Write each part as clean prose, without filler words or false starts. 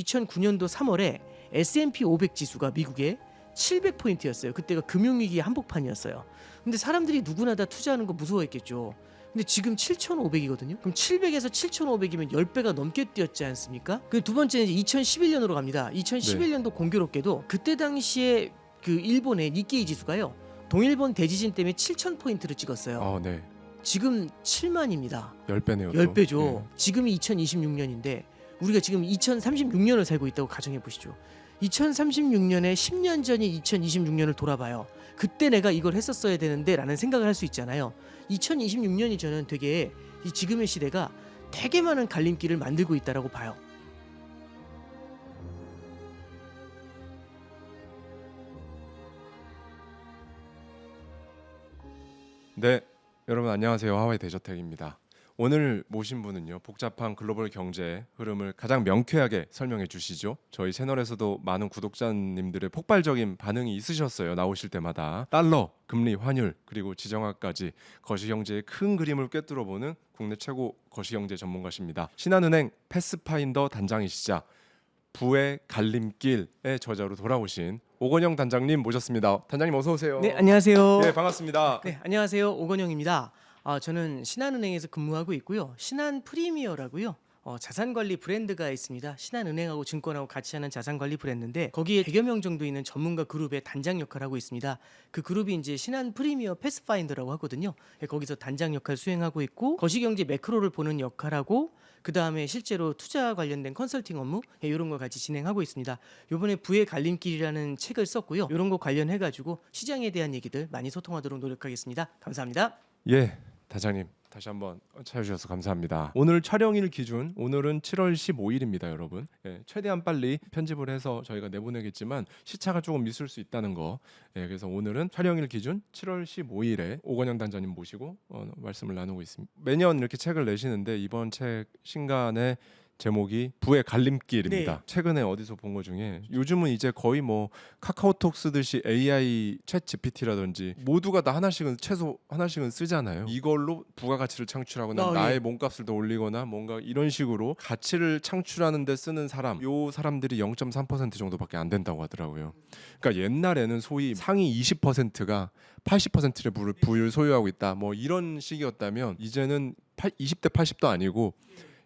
2009년도 3월에 S&P 500 지수가 미국의 700포인트였어요. 그때가 금융위기 한복판이었어요. 근데 사람들이 누구나 다 투자하는 거 무서워했겠죠. 근데 지금 7,500이거든요. 그럼 700에서 7,500이면 10배가 넘게 뛰었지 않습니까? 그 두 번째는 이제 2011년으로 갑니다. 2011년도 공교롭게도 그때 당시에 그 일본의 니케이 지수가요. 동일본 대지진 때문에 7,000포인트를 찍었어요. 네. 지금 7만입니다. 10배네요. 10배죠. 네. 지금이 2026년인데 우리가 지금 2036년을 살고 있다고 가정해 보시죠. 2036년에 10년 전인 2026년을 돌아봐요. 그때 내가 이걸 했었어야 되는데 라는 생각을 할 수 있잖아요. 2026년이 저는 되게 이 지금의 시대가 되게 많은 갈림길을 만들고 있다라고 봐요. 네, 여러분 안녕하세요. 하와이 대저택입니다. 오늘 모신 분은요, 복잡한 글로벌 경제 흐름을 가장 명쾌하게 설명해 주시죠. 저희 채널에서도 많은 구독자님들의 폭발적인 반응이 있으셨어요. 나오실 때마다 달러, 금리, 환율, 그리고 지정학까지 거시경제의 큰 그림을 꿰뚫어보는 국내 최고 거시경제 전문가십니다. 신한은행 패스파인더 단장이시자 부의 갈림길의 저자로 돌아오신 오건영 단장님 모셨습니다. 단장님 어서 오세요. 네, 안녕하세요. 네, 반갑습니다. 네, 안녕하세요. 오건영입니다. 저는 신한은행에서 근무하고 있고요. 신한프리미어라고요. 자산관리 브랜드가 있습니다. 신한은행하고 증권하고 같이 하는 자산관리 브랜드인데 거기에 100여 명 정도 있는 전문가 그룹의 단장 역할을 하고 있습니다. 그 그룹이 이제 신한프리미어 패스파인더라고 하거든요. 거기서 단장 역할 수행하고 있고 거시경제 매크로를 보는 역할하고 그 다음에 실제로 투자 관련된 컨설팅 업무 이런 걸 같이 진행하고 있습니다. 이번에 부의 갈림길이라는 책을 썼고요. 이런 거 관련해가지고 시장에 대한 얘기들 많이 소통하도록 노력하겠습니다. 감사합니다. 예, 단장님 다시 한번 찾아주셔서 감사합니다. 오늘 촬영일 기준 오늘은 7월 15일입니다, 여러분. 예, 최대한 빨리 편집을 해서 저희가 내보내겠지만 시차가 조금 있을 수 있다는 거. 예, 그래서 오늘은 촬영일 기준 7월 15일에 오건영 단장님 모시고 말씀을 나누고 있습니다. 매년 이렇게 책을 내시는데 이번 책 신간의 제목이 부의 갈림길입니다. 네. 최근에 어디서 본 것 중에 요즘은 이제 거의 뭐 카카오톡 쓰듯이 AI 챗 GPT라든지 모두가 다 하나씩은 최소 하나씩은 쓰잖아요. 이걸로 부가가치를 창출하거나 나의 예. 몸값을 더 올리거나 뭔가 이런 식으로 가치를 창출하는 데 쓰는 사람, 요 사람들이 0.3% 정도밖에 안 된다고 하더라고요. 그러니까 옛날에는 소위 상위 20%가 80%의 부를 소유하고 있다. 뭐 이런 식이었다면 이제는 20대 80도 아니고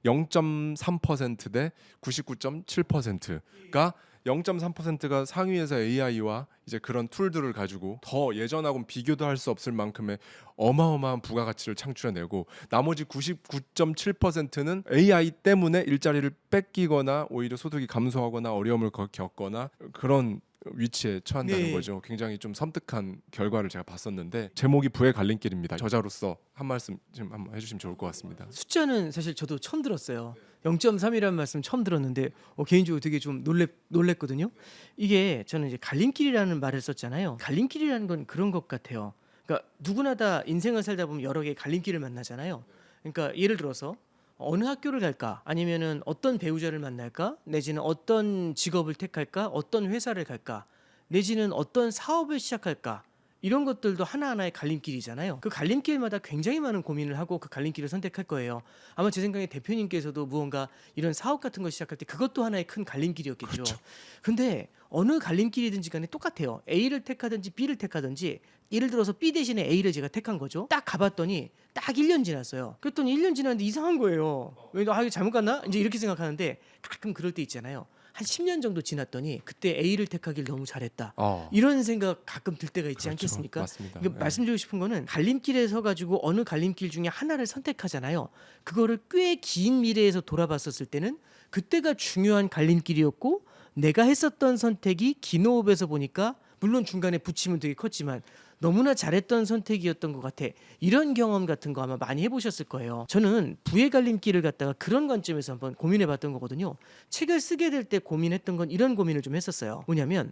0.3% 대 99.7%가 0.3%가 상위에서 AI와 이제 그런 툴들을 가지고 더 예전하고는 비교도 할 수 없을 만큼의 어마어마한 부가가치를 창출해내고 나머지 99.7%는 AI 때문에 일자리를 뺏기거나 오히려 소득이 감소하거나 어려움을 겪거나 그런 위치에 처한다는 네. 거죠. 굉장히 좀 섬뜩한 결과를 제가 봤었는데 제목이 부의 갈림길입니다. 저자로서 한 말씀 좀 한번 해주시면 좋을 것 같습니다. 숫자는 사실 저도 처음 들었어요. 0.3이라는 말씀 처음 들었는데 개인적으로 되게 좀 놀랬거든요. 이게 저는 이제 갈림길이라는 말을 썼잖아요. 갈림길이라는 건 그런 것 같아요. 그러니까 누구나 다 인생을 살다 보면 여러 개의 갈림길을 만나잖아요. 그러니까 예를 들어서 어느 학교를 갈까? 아니면은 어떤 배우자를 만날까? 내지는 어떤 직업을 택할까? 어떤 회사를 갈까? 내지는 어떤 사업을 시작할까? 이런 것들도 하나하나의 갈림길이잖아요. 그 갈림길마다 굉장히 많은 고민을 하고 그 갈림길을 선택할 거예요. 아마 제 생각에 대표님께서도 무언가 이런 사업 같은 거 시작할 때 그것도 하나의 큰 갈림길이었겠죠. 그렇죠. 근데 어느 갈림길이든지 간에 똑같아요. A를 택하든지 B를 택하든지 예를 들어서 B 대신에 A를 제가 택한 거죠. 딱 가봤더니 딱 1년 지났어요. 그랬더니 1년 지났는데 이상한 거예요. 왜 이거 잘못 갔나? 이제 이렇게 생각하는데 가끔 그럴 때 있잖아요. 한 10년 정도 지났더니 그때 A를 택하길 너무 잘했다. 이런 생각 가끔 들 때가 있지 그렇죠. 않겠습니까? 맞습니다. 그러니까 말씀드리고 싶은 거는 갈림길에 서 가지고 어느 갈림길 중에 하나를 선택하잖아요. 그거를 꽤 긴 미래에서 돌아봤었을 때는 그때가 중요한 갈림길이었고 내가 했었던 선택이 긴 호흡에서 보니까 물론 중간에 부침은 되게 컸지만 너무나 잘했던 선택이었던 것 같아. 이런 경험 같은 거 아마 많이 해보셨을 거예요. 저는 부의 갈림길을 갖다가 그런 관점에서 한번 고민해봤던 거거든요. 책을 쓰게 될 때 고민했던 건 이런 고민을 좀 했었어요. 뭐냐면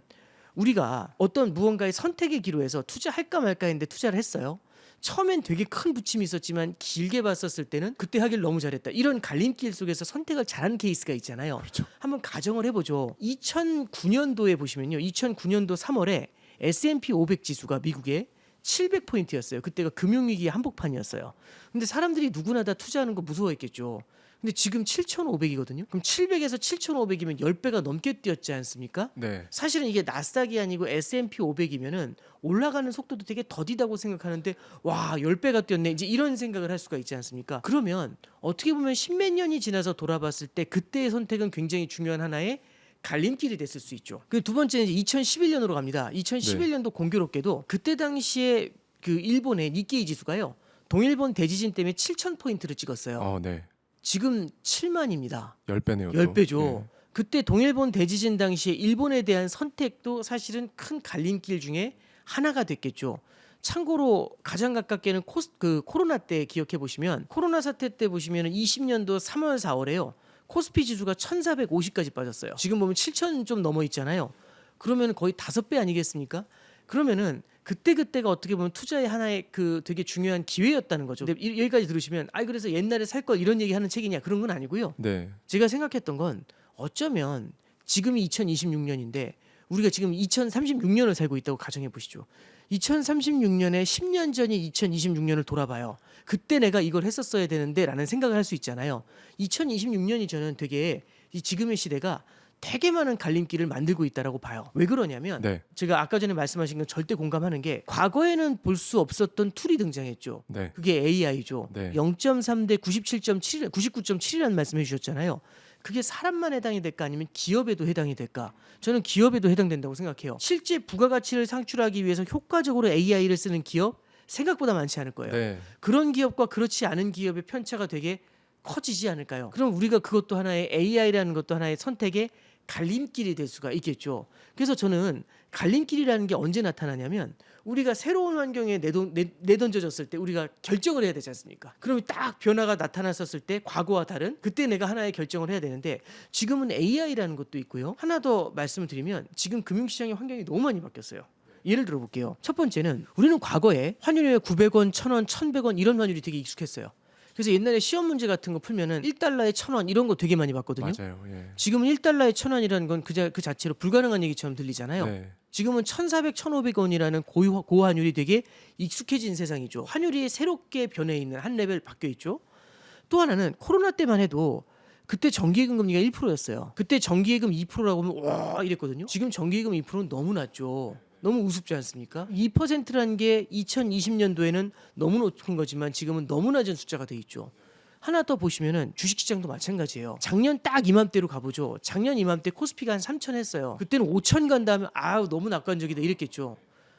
우리가 어떤 무언가의 선택의 기로에서 투자할까 말까 했는데 투자를 했어요. 처음엔 되게 큰 부침이 있었지만 길게 봤었을 때는 그때 하길 너무 잘했다. 이런 갈림길 속에서 선택을 잘한 케이스가 있잖아요. 그렇죠. 한번 가정을 해보죠. 2009년도에 보시면요. 2009년도 3월에 S&P 500 지수가 미국의 700포인트였어요. 그때가 금융위기 한복판이었어요. 근데 사람들이 누구나 다 투자하는 거 무서워했겠죠. 근데 지금 7,500이거든요. 그럼 700에서 7,500이면 10배가 넘게 뛰었지 않습니까? 네. 사실은 이게 나스닥이 아니고 S&P 500이면은 올라가는 속도도 되게 더디다고 생각하는데 와 10배가 뛰었네 이제 이런 생각을 할 수가 있지 않습니까? 그러면 어떻게 보면 십몇 년이 지나서 돌아봤을 때 그때의 선택은 굉장히 중요한 하나의 갈림길이 됐을 수 있죠. 그 두 번째는 이제 2011년으로 갑니다. 2011년도 공교롭게도 그때 당시에 그 일본의 니케이 지수가요. 동일본 대지진 때문에 7,000포인트를 찍었어요. 네. 지금 7만입니다. 10배네요. 10배죠. 그때 동일본 대지진 당시에 일본에 대한 선택도 사실은 큰 갈림길 중에 하나가 됐겠죠. 참고로 가장 가깝게는 코로나 때 기억해 보시면 코로나 사태 때 보시면 20년도 3월 4월에요. 코스피 지수가 1,450까지 빠졌어요. 지금 보면 7,000 좀 넘어 있잖아요. 그러면 거의 5배 아니겠습니까? 그러면은 그때가 어떻게 보면 투자의 하나의 그 되게 중요한 기회였다는 거죠. 근데 여기까지 들으시면 그래서 옛날에 살 걸 이런 얘기하는 책이냐 그런 건 아니고요. 네. 제가 생각했던 건 어쩌면 지금이 2026년인데 우리가 지금 2036년을 살고 있다고 가정해 보시죠. 2036년에 10년 전이 2026년을 돌아봐요. 그때 내가 이걸 했었어야 되는데 라는 생각을 할 수 있잖아요. 2026년이 저는 되게 이 지금의 시대가 되게 많은 갈림길을 만들고 있다라고 봐요. 왜 그러냐면 네. 제가 아까 전에 말씀하신 건 절대 공감하는 게 과거에는 볼 수 없었던 툴이 등장했죠. 네. 그게 AI죠. 네. 0.3 대 97.7, 99.7이라는 말씀해 주셨잖아요. 그게 사람만 해당이 될까 아니면 기업에도 해당이 될까? 저는 기업에도 해당된다고 생각해요. 실제 부가가치를 창출하기 위해서 효과적으로 AI를 쓰는 기업 생각보다 많지 않을 거예요. 네. 그런 기업과 그렇지 않은 기업의 편차가 되게 커지지 않을까요? 그럼 우리가 그것도 하나의 AI라는 것도 하나의 선택의 갈림길이 될 수가 있겠죠. 그래서 저는 갈림길이라는 게 언제 나타나냐면 우리가 새로운 환경에 내던져졌을 때 우리가 결정을 해야 되지 않습니까? 그럼 딱 변화가 나타났었을 때 과거와 다른 그때 내가 하나의 결정을 해야 되는데 지금은 AI라는 것도 있고요. 하나 더 말씀을 드리면 지금 금융시장의 환경이 너무 많이 바뀌었어요. 예를 들어 볼게요. 첫 번째는 우리는 과거에 환율에 900원, 1,000원, 1,100원 이런 환율이 되게 익숙했어요. 그래서 옛날에 시험 문제 같은 거 풀면은 1달러에 1,000원 이런 거 되게 많이 봤거든요. 맞아요. 예. 지금은 1달러에 1,000원이라는 건 그 자체로 불가능한 얘기처럼 들리잖아요. 네. 지금은 1,400, 1,500원이라는 고환율이 되게 익숙해진 세상이죠. 환율이 새롭게 변해 있는 한 레벨 바뀌어 있죠. 또 하나는 코로나 때만 해도 그때 정기예금 금리가 1%였어요. 그때 정기예금 2%라고 하면 와 이랬거든요. 지금 정기예금 2%는 너무 낮죠. 너무 우습지 않습니까? 2%라는 게 2020년도에는 너무 높은 거지만 지금은 너무 낮은 숫자가 돼 있죠. 하나 더 보시면은 주식시장도 마찬가지예요. 작년 딱 이맘때로 가보죠. 작년 이맘때 코스피가 한 3,000 했어요. 그때는 5,000 간다 하면 너무 낙관적이다 이랬겠죠.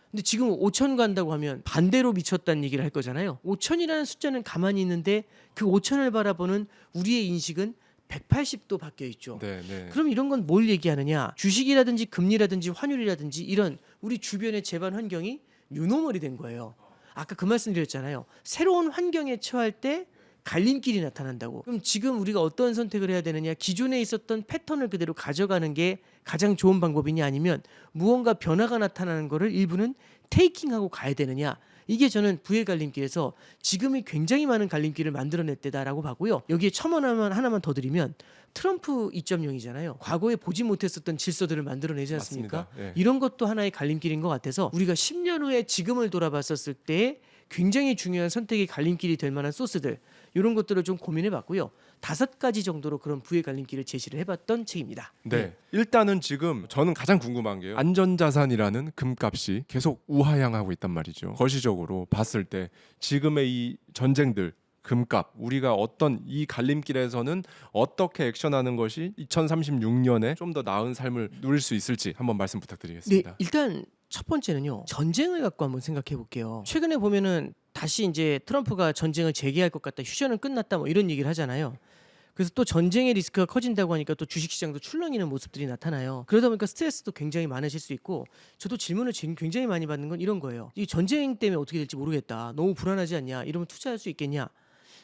근데 지금 5,000 간다고 하면 반대로 미쳤다는 얘기를 할 거잖아요. 5,000이라는 숫자는 가만히 있는데 그 5,000을 바라보는 우리의 인식은 180도 바뀌어 있죠. 네. 그럼 이런 건 뭘 얘기하느냐? 주식이라든지 금리라든지 환율이라든지 이런 우리 주변의 재반 환경이 뉴노멀이 된 거예요. 아까 그 말씀 드렸잖아요. 새로운 환경에 처할 때 갈림길이 나타난다고. 그럼 지금 우리가 어떤 선택을 해야 되느냐? 기존에 있었던 패턴을 그대로 가져가는 게 가장 좋은 방법이냐 아니면 무언가 변화가 나타나는 거를 일부는 테이킹하고 가야 되느냐? 이게 저는 부의 갈림길에서 지금이 굉장히 많은 갈림길을 만들어낼 때다라고 봐고요. 여기에 첨언 하나만 더 드리면 트럼프 2.0이잖아요. 과거에 보지 못했었던 질서들을 만들어내지 않습니까? 맞습니다. 예. 이런 것도 하나의 갈림길인 것 같아서 우리가 10년 후에 지금을 돌아봤었을 때 굉장히 중요한 선택의 갈림길이 될 만한 소스들 이런 것들을 좀 고민해봤고요. 5가지 정도로 그런 부의 갈림길을 제시를 해봤던 책입니다. 네. 일단은 지금 저는 가장 궁금한 게요. 안전자산이라는 금값이 계속 우하향하고 있단 말이죠. 거시적으로 봤을 때 지금의 이 전쟁들 금값 우리가 어떤 이 갈림길에서는 어떻게 액션하는 것이 2036년에 좀 더 나은 삶을 누릴 수 있을지 한번 말씀 부탁드리겠습니다. 네, 일단 첫 번째는요. 전쟁을 갖고 한번 생각해 볼게요. 최근에 보면은 다시 이제 트럼프가 전쟁을 재개할 것 같다. 휴전은 끝났다 뭐 이런 얘기를 하잖아요. 그래서 또 전쟁의 리스크가 커진다고 하니까 또 주식시장도 출렁이는 모습들이 나타나요. 그러다 보니까 스트레스도 굉장히 많으실 수 있고 저도 질문을 지금 굉장히 많이 받는 건 이런 거예요. 이 전쟁 때문에 어떻게 될지 모르겠다. 너무 불안하지 않냐? 이러면 투자할 수 있겠냐?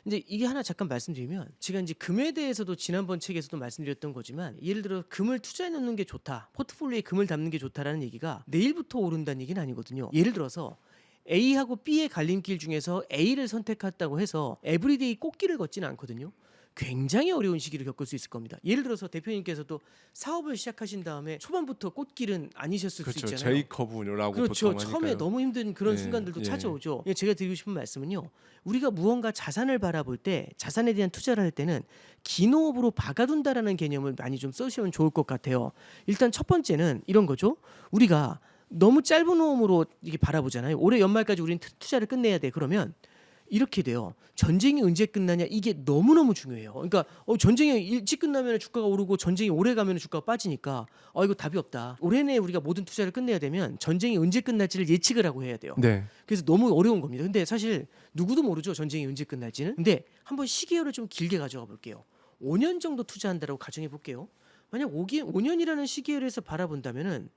근데 이게 하나 잠깐 말씀드리면 제가 이제 금에 대해서도 지난번 책에서도 말씀드렸던 거지만 예를 들어 금을 투자해 놓는 게 좋다. 포트폴리오에 금을 담는 게 좋다라는 얘기가 내일부터 오른다는 얘기는 아니거든요. 예를 들어서 A하고 B의 갈림길 중에서 A를 선택했다고 해서 에브리데이 꽃길을 걷지는 않거든요. 굉장히 어려운 시기를 겪을 수 있을 겁니다. 예를 들어서 대표님께서도 사업을 시작하신 다음에 초반부터 꽃길은 아니셨을 그렇죠. 수 있잖아요. 제이커브라고 그렇죠. 보통 처음에 하니까요. 너무 힘든 그런 예, 순간들도 예. 찾아오죠. 제가 드리고 싶은 말씀은요. 우리가 무언가 자산을 바라볼 때 자산에 대한 투자를 할 때는 긴 호흡으로 박아둔다라는 개념을 많이 좀 써주시면 좋을 것 같아요. 일단 첫 번째는 이런 거죠. 우리가 너무 짧은 호흡으로 이게 바라보잖아요. 올해 연말까지 우리는 투자를 끝내야 돼. 그러면 이렇게 돼요. 전쟁이 언제 끝나냐 이게 너무너무 중요해요. 그러니까 전쟁이 일찍 끝나면 주가가 오르고 전쟁이 오래 가면 주가가 빠지니까 이거 답이 없다. 올해 내에 우리가 모든 투자를 끝내야 되면 전쟁이 언제 끝날지를 예측을 하고 해야 돼요. 네. 그래서 너무 어려운 겁니다. 근데 사실 누구도 모르죠. 전쟁이 언제 끝날지는. 근데 한번 시기열을 좀 길게 가져가 볼게요. 5년 정도 투자한다라고 가정해 볼게요. 만약 5년이라는 시기열에서 바라본다면은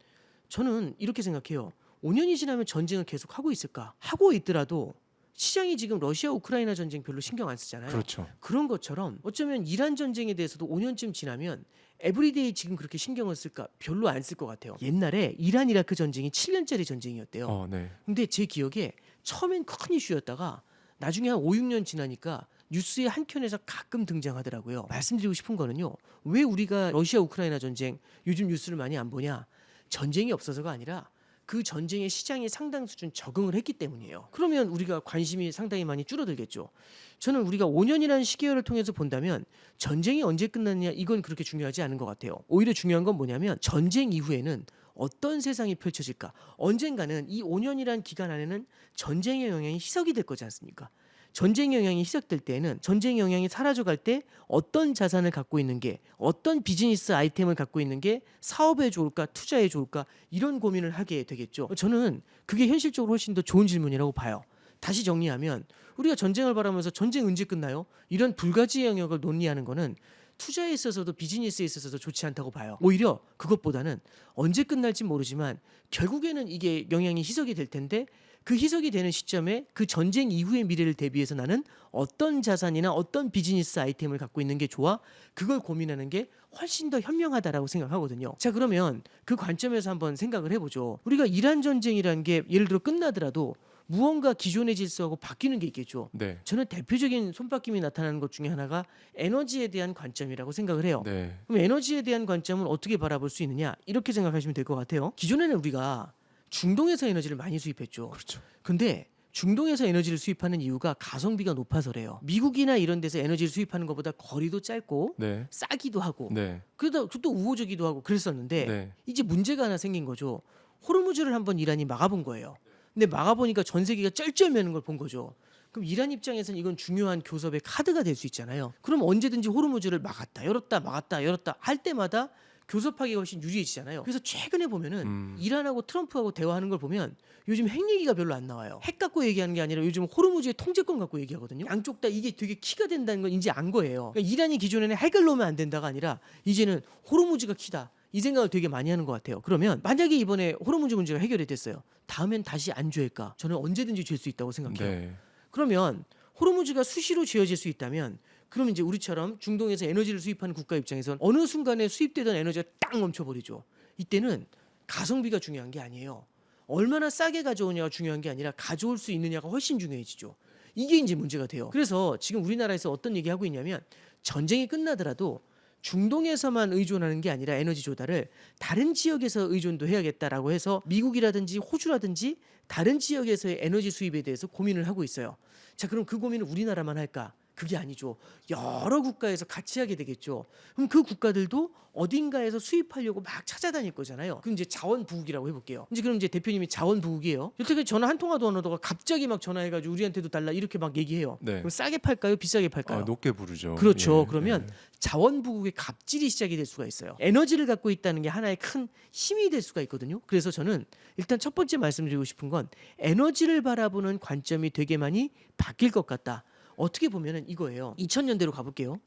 저는 이렇게 생각해요. 5년이 지나면 전쟁을 계속 하고 있을까? 하고 있더라도 시장이 지금 러시아 우크라이나 전쟁 별로 신경 안 쓰잖아요. 그렇죠. 그런 것처럼 어쩌면 이란 전쟁에 대해서도 5년쯤 지나면 에브리데이 지금 그렇게 신경을 쓸까? 별로 안 쓸 것 같아요. 옛날에 이란 이라크 전쟁이 7년짜리 전쟁이었대요. 네. 근데 제 기억에 처음엔 큰 이슈였다가 나중에 한 5, 6년 지나니까 뉴스의 한 켠에서 가끔 등장하더라고요. 말씀드리고 싶은 거는요. 왜 우리가 러시아 우크라이나 전쟁 요즘 뉴스를 많이 안 보냐? 전쟁이 없어서가 아니라 그 전쟁의 시장이 상당 수준 적응을 했기 때문이에요. 그러면 우리가 관심이 상당히 많이 줄어들겠죠. 저는 우리가 5년이라는 시기열을 통해서 본다면 전쟁이 언제 끝났냐 이건 그렇게 중요하지 않은 것 같아요. 오히려 중요한 건 뭐냐면 전쟁 이후에는 어떤 세상이 펼쳐질까? 언젠가는 이 5년이라는 기간 안에는 전쟁의 영향이 희석이 될 거지 않습니까? 전쟁 영향이 희석될 때에는 전쟁 영향이 사라져갈 때 어떤 자산을 갖고 있는 게 어떤 비즈니스 아이템을 갖고 있는 게 사업에 좋을까 투자에 좋을까 이런 고민을 하게 되겠죠. 저는 그게 현실적으로 훨씬 더 좋은 질문이라고 봐요. 다시 정리하면 우리가 전쟁을 바라면서 전쟁 언제 끝나요? 이런 불가지의 영역을 논리하는 거는 투자에 있어서도 비즈니스에 있어서도 좋지 않다고 봐요. 오히려 그것보다는 언제 끝날지 모르지만 결국에는 이게 영향이 희석이 될 텐데 그 희석이 되는 시점에 그 전쟁 이후의 미래를 대비해서 나는 어떤 자산이나 어떤 비즈니스 아이템을 갖고 있는 게 좋아? 그걸 고민하는 게 훨씬 더 현명하다라고 생각하거든요. 자, 그러면 그 관점에서 한번 생각을 해보죠. 우리가 이란 전쟁이라는 게 예를 들어 끝나더라도 무언가 기존의 질서하고 바뀌는 게 있겠죠. 네. 저는 대표적인 손바뀜이 나타나는 것 중에 하나가 에너지에 대한 관점이라고 생각을 해요. 네. 그럼 에너지에 대한 관점은 어떻게 바라볼 수 있느냐? 이렇게 생각하시면 될 것 같아요. 기존에는 우리가 중동에서 에너지를 많이 수입했죠. 그렇죠. 근데 중동에서 에너지를 수입하는 이유가 가성비가 높아서래요. 미국이나 이런 데서 에너지를 수입하는 것보다 거리도 짧고 네. 싸기도 하고 네. 그러다 또 우호적이기도 하고 그랬었는데 네. 이제 문제가 하나 생긴 거죠. 호르무즈를 한번 이란이 막아본 거예요. 근데 막아보니까 전 세계가 쩔쩔매는 걸 본 거죠. 그럼 이란 입장에서는 이건 중요한 교섭의 카드가 될 수 있잖아요. 그럼 언제든지 호르무즈를 막았다 열었다 막았다 열었다 할 때마다 교섭하기가 훨씬 유리해지잖아요. 그래서 최근에 보면은 이란하고 트럼프하고 대화하는 걸 보면 요즘 핵 얘기가 별로 안 나와요. 핵 갖고 얘기하는 게 아니라 요즘 호르무즈의 통제권 갖고 얘기하거든요. 양쪽 다 이게 되게 키가 된다는 건 이제 안 거예요. 그러니까 이란이 기존에는 핵을 놓으면 안 된다가 아니라 이제는 호르무즈가 키다. 이 생각을 되게 많이 하는 것 같아요. 그러면 만약에 이번에 호르무즈 문제가 해결이 됐어요. 다음엔 다시 안 죄일까? 저는 언제든지 죄일 수 있다고 생각해요. 네. 그러면 호르무즈가 수시로 지어질 수 있다면 그럼 이제 우리처럼 중동에서 에너지를 수입하는 국가 입장에선 어느 순간에 수입되던 에너지가 딱 멈춰버리죠. 이때는 가성비가 중요한 게 아니에요. 얼마나 싸게 가져오냐가 중요한 게 아니라 가져올 수 있느냐가 훨씬 중요해지죠. 이게 이제 문제가 돼요. 그래서 지금 우리나라에서 어떤 얘기하고 있냐면 전쟁이 끝나더라도 중동에서만 의존하는 게 아니라 에너지 조달을 다른 지역에서 의존도 해야겠다라고 해서 미국이라든지 호주라든지 다른 지역에서의 에너지 수입에 대해서 고민을 하고 있어요. 자, 그럼 그 고민을 우리나라만 할까? 그게 아니죠. 여러 국가에서 같이 하게 되겠죠. 그럼 그 국가들도 어딘가에서 수입하려고 막 찾아다닐 거잖아요. 그럼 이제 자원부국이라고 해볼게요. 이제 그럼 이제 대표님이 자원부국이에요. 여태까지 전화 한 통화도 안 하다가 갑자기 막 전화해가지고 우리한테도 달라 이렇게 막 얘기해요. 네. 그럼 싸게 팔까요? 비싸게 팔까요? 높게 부르죠. 그렇죠. 예, 그러면 예. 자원부국의 갑질이 시작이 될 수가 있어요. 에너지를 갖고 있다는 게 하나의 큰 힘이 될 수가 있거든요. 그래서 저는 일단 첫 번째 말씀드리고 싶은 건 에너지를 바라보는 관점이 되게 많이 바뀔 것 같다. 어떻게 보면은 이거예요. 2000년대로 가볼게요.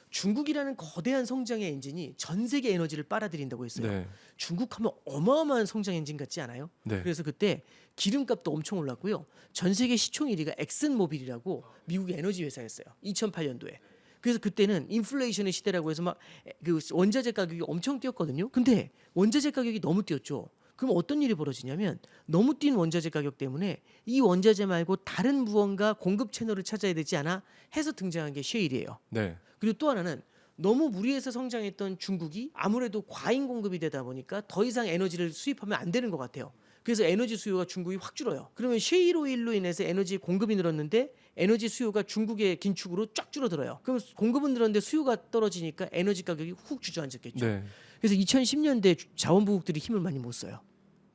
중국이라는 거대한 성장의 엔진이 전 세계 에너지를 빨아들인다고 했어요. 네. 중국 하면 어마어마한 성장 엔진 같지 않아요? 네. 그래서 그때 기름값도 엄청 올랐고요. 전 세계 시총 1위가 엑슨모빌이라고 미국의 에너지 회사였어요. 2008년도에. 그래서 그때는 인플레이션의 시대라고 해서 막 그 원자재 가격이 엄청 뛰었거든요. 근데 원자재 가격이 너무 뛰었죠. 그럼 어떤 일이 벌어지냐면 너무 뛴 원자재 가격 때문에 이 원자재 말고 다른 무언가 공급 채널을 찾아야 되지 않아 해서 등장한 게 셰일이에요. 네. 그리고 또 하나는 너무 무리해서 성장했던 중국이 아무래도 과잉 공급이 되다 보니까 더 이상 에너지를 수입하면 안 되는 것 같아요. 그래서 에너지 수요가 중국이 확 줄어요. 그러면 셰일 오일로 인해서 에너지 공급이 늘었는데 에너지 수요가 중국의 긴축으로 쫙 줄어들어요. 그럼 공급은 늘었는데 수요가 떨어지니까 에너지 가격이 훅 주저앉았겠죠. 네. 그래서 2010년대 자원부국들이 힘을 많이 못 써요.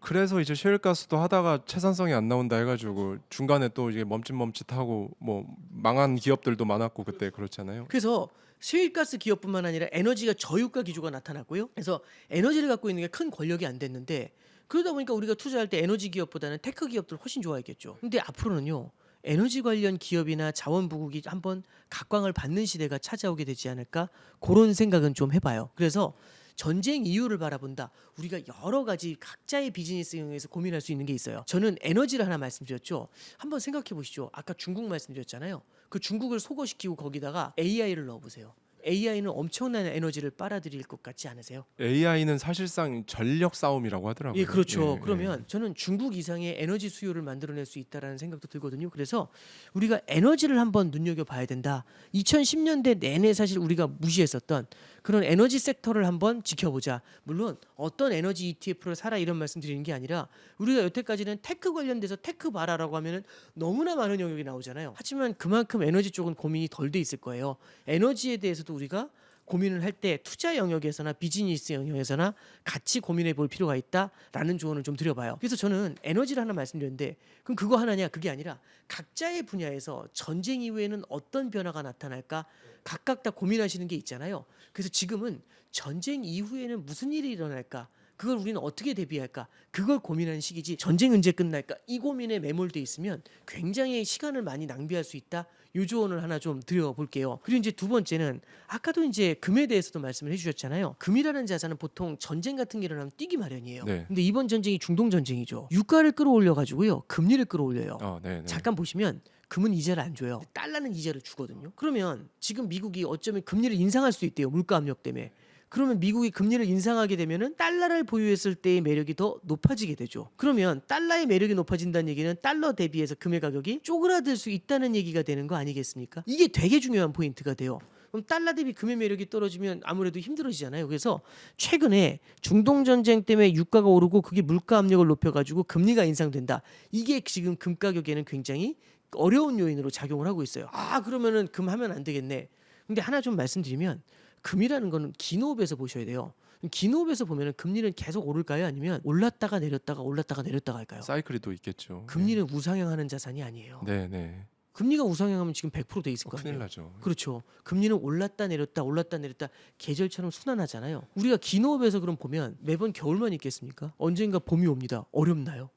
그래서 이제 셰일가스도 하다가 채산성이 안 나온다 해가지고 중간에 또 이게 멈칫멈칫하고 뭐 망한 기업들도 많았고 그때 그렇잖아요. 그래서 셰일가스 기업뿐만 아니라 에너지가 저유가 기조가 나타났고요. 그래서 에너지를 갖고 있는 게 큰 권력이 안 됐는데 그러다 보니까 우리가 투자할 때 에너지 기업보다는 테크 기업들 훨씬 좋아했겠죠. 근데 앞으로는요. 에너지 관련 기업이나 자원부국이 한번 각광을 받는 시대가 찾아오게 되지 않을까 그런 생각은 좀 해봐요. 그래서 전쟁 이유를 바라본다. 우리가 여러 가지 각자의 비즈니스 영역에서 고민할 수 있는 게 있어요. 저는 에너지를 하나 말씀드렸죠. 한번 생각해 보시죠. 아까 중국 말씀드렸잖아요. 그 중국을 소거시키고 거기다가 AI를 넣어보세요. AI는 엄청난 에너지를 빨아들일 것 같지 않으세요? AI는 사실상 전력 싸움이라고 하더라고요. 예, 그렇죠. 예, 그러면 저는 중국 이상의 에너지 수요를 만들어낼 수 있다라는 생각도 들거든요. 그래서 우리가 에너지를 한번 눈여겨봐야 된다. 2010년대 내내 사실 우리가 무시했었던 그런 에너지 섹터를 한번 지켜보자. 물론 어떤 에너지 ETF를 사라 이런 말씀 드리는 게 아니라 우리가 여태까지는 테크 관련돼서 테크 봐라라고 하면은 너무나 많은 영역이 나오잖아요. 하지만 그만큼 에너지 쪽은 고민이 덜 돼 있을 거예요. 에너지에 대해서도 우리가 고민을 할 때 투자 영역에서나 비즈니스 영역에서나 같이 고민해 볼 필요가 있다라는 조언을 좀 드려봐요. 그래서 저는 에너지를 하나 말씀드렸는데 그럼 그거 하나냐? 그게 아니라 각자의 분야에서 전쟁 이후에는 어떤 변화가 나타날까 각각 다 고민하시는 게 있잖아요. 그래서 지금은 전쟁 이후에는 무슨 일이 일어날까? 그걸 우리는 어떻게 대비할까? 그걸 고민하는 시기지 전쟁 언제 끝날까? 이 고민에 매몰돼 있으면 굉장히 시간을 많이 낭비할 수 있다. 요 조언을 하나 좀 드려볼게요. 그리고 이제 두 번째는 아까도 이제 금에 대해서도 말씀을 해주셨잖아요. 금이라는 자산은 보통 전쟁 같은 게 일어나면 뛰기 마련이에요. 네. 근데 이번 전쟁이 중동 전쟁이죠. 유가를 끌어올려가지고요. 금리를 끌어올려요. 네, 네. 잠깐 보시면 금은 이자를 안 줘요. 달러는 이자를 주거든요. 그러면 지금 미국이 어쩌면 금리를 인상할 수 있대요. 물가 압력 때문에. 그러면 미국이 금리를 인상하게 되면은 달러를 보유했을 때의 매력이 더 높아지게 되죠. 그러면 달러의 매력이 높아진다는 얘기는 달러 대비해서 금의 가격이 쪼그라들 수 있다는 얘기가 되는 거 아니겠습니까? 이게 되게 중요한 포인트가 돼요. 그럼 달러 대비 금의 매력이 떨어지면 아무래도 힘들어지잖아요. 그래서 최근에 중동 전쟁 때문에 유가가 오르고 그게 물가 압력을 높여가지고 금리가 인상된다. 이게 지금 금 가격에는 굉장히 어려운 요인으로 작용을 하고 있어요. 그러면은 금 하면 안 되겠네. 근데 하나 좀 말씀드리면 금이라는 거는 긴 호흡에서 보셔야 돼요. 긴 호흡에서 보면은 금리는 계속 오를까요? 아니면 올랐다가 내렸다가 올랐다가 내렸다가 할까요? 사이클이 또 있겠죠. 금리는 우상향하는 자산이 아니에요. 네, 네. 금리가 우상향하면 지금 100%돼 있을 거 큰일 아니에요. 나죠. 그렇죠. 금리는 올랐다 내렸다 올랐다 내렸다 계절처럼 순환하잖아요. 우리가 긴 호흡에서 그럼 보면 매번 겨울만 있겠습니까? 언젠가 봄이 옵니다. 어렵나요?